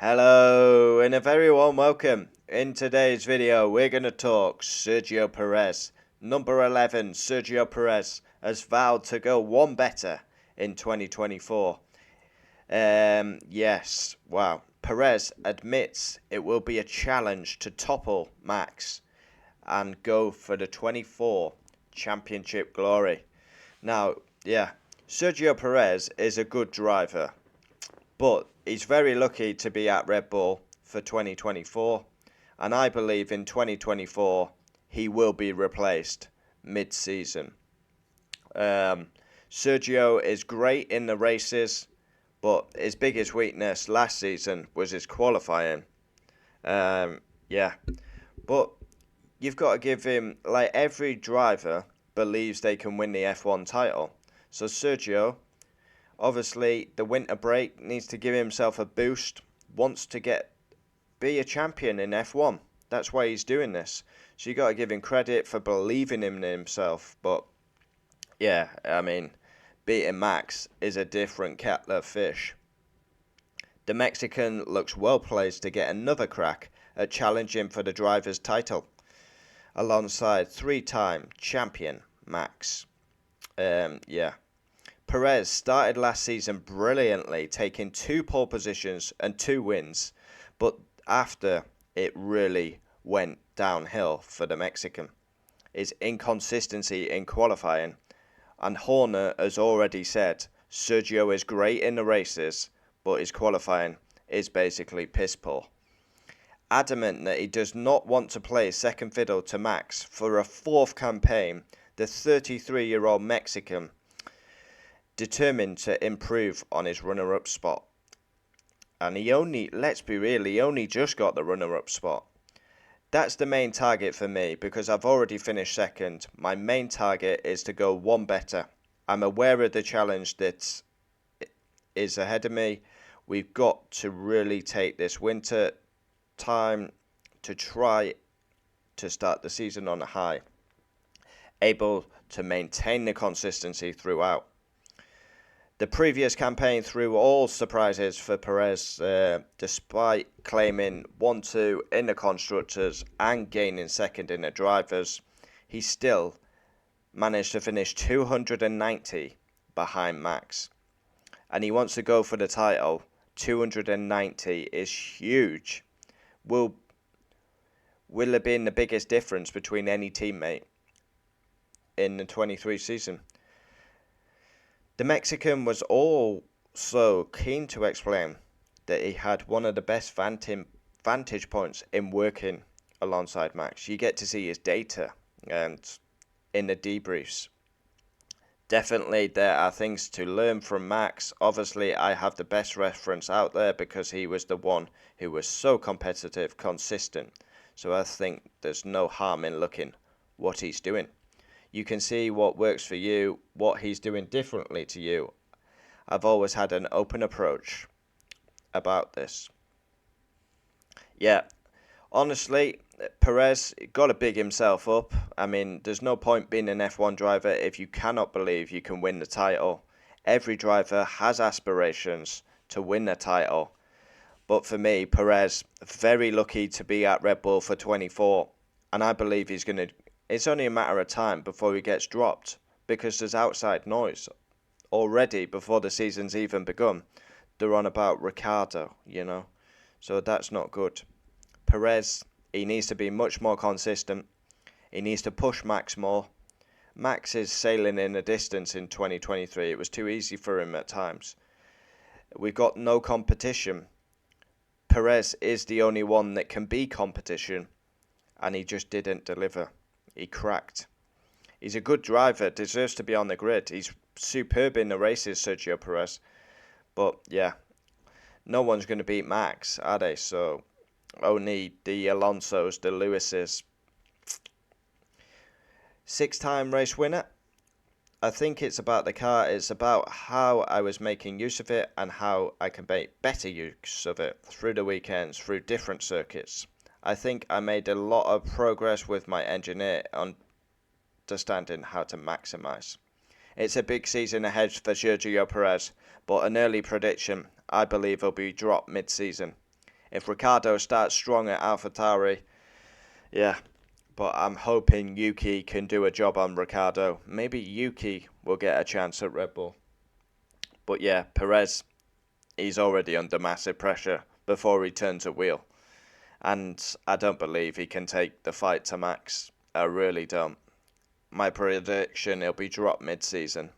Hello and a very warm welcome. In today's video we're going to talk Sergio Perez. Number 11, Sergio Perez has vowed to go one better in 2024. Yes, wow. Perez admits it will be a challenge to topple Max and go for the 24 championship glory. Now, Sergio Perez is a good driver, but he's very lucky to be at Red Bull for 2024, and I believe in 2024 he will be replaced mid-season. Sergio is great in the races, but his biggest weakness last season was his qualifying. But you've got to give him, like, every driver believes they can win the F1 title. So Sergio, obviously, the winter break needs to give himself a boost, wants to be a champion in F1. That's why he's doing this. So you got to give him credit for believing in himself. But yeah, I mean, beating Max is a different kettle of fish. The Mexican looks well placed to get another crack at challenging for the driver's title, alongside three-time champion Max. Perez started last season brilliantly, taking 2 pole positions and 2 wins, but after it really went downhill for the Mexican. His inconsistency in qualifying, and Horner has already said Sergio is great in the races, but his qualifying is basically piss poor. Adamant that he does not want to play second fiddle to Max for a 4th campaign, the 33-year-old Mexican determined to improve on his runner-up spot. And let's be real, he only just got the runner-up spot. That's the main target for me, because I've already finished second. My main target is to go one better. I'm aware of the challenge that is ahead of me. We've got to really take this winter time to try to start the season on a high, able to maintain the consistency throughout. The previous campaign threw all surprises for Perez, despite claiming 1-2 in the Constructors and gaining second in the Drivers. He still managed to finish 290 behind Max. And he wants to go for the title. 290 is huge. Will have been the biggest difference between any teammate in the 23 season. The Mexican was also keen to explain that he had one of the best vantage points in working alongside Max. You get to see his data and in the debriefs. Definitely there are things to learn from Max. Obviously, I have the best reference out there because he was the one who was so competitive, consistent. So I think there's no harm in looking what he's doing. You can see what works for you, what he's doing differently to you. I've always had an open approach about this. Yeah, honestly, Perez got to big himself up. I mean, there's no point being an F1 driver if you cannot believe you can win the title. Every driver has aspirations to win the title. But for me, Perez, very lucky to be at Red Bull for 24. And I believe it's only a matter of time before he gets dropped, because there's outside noise already before the season's even begun. They're on about Ricciardo, so that's not good. Perez, he needs to be much more consistent. He needs to push Max more. Max is sailing in the distance in 2023. It was too easy for him at times. We've got no competition. Perez is the only one that can be competition, and he just didn't deliver. He cracked. He's a good driver, deserves to be on the grid. He's superb in the races, Sergio Perez. But yeah, no one's going to beat Max, are they? So only the Alonsos, the Lewises. 6-time race winner. I think it's about the car. It's about how I was making use of it and how I can make better use of it through the weekends, through different circuits. I think I made a lot of progress with my engineer on understanding how to maximise. It's a big season ahead for Sergio Perez, but an early prediction, I believe he'll be dropped mid-season. If Ricciardo starts strong at AlphaTauri, yeah. But I'm hoping Yuki can do a job on Ricciardo. Maybe Yuki will get a chance at Red Bull. But yeah, Perez, he's already under massive pressure before he turns a wheel. And I don't believe he can take the fight to Max. I really don't. My prediction, he'll be dropped mid-season.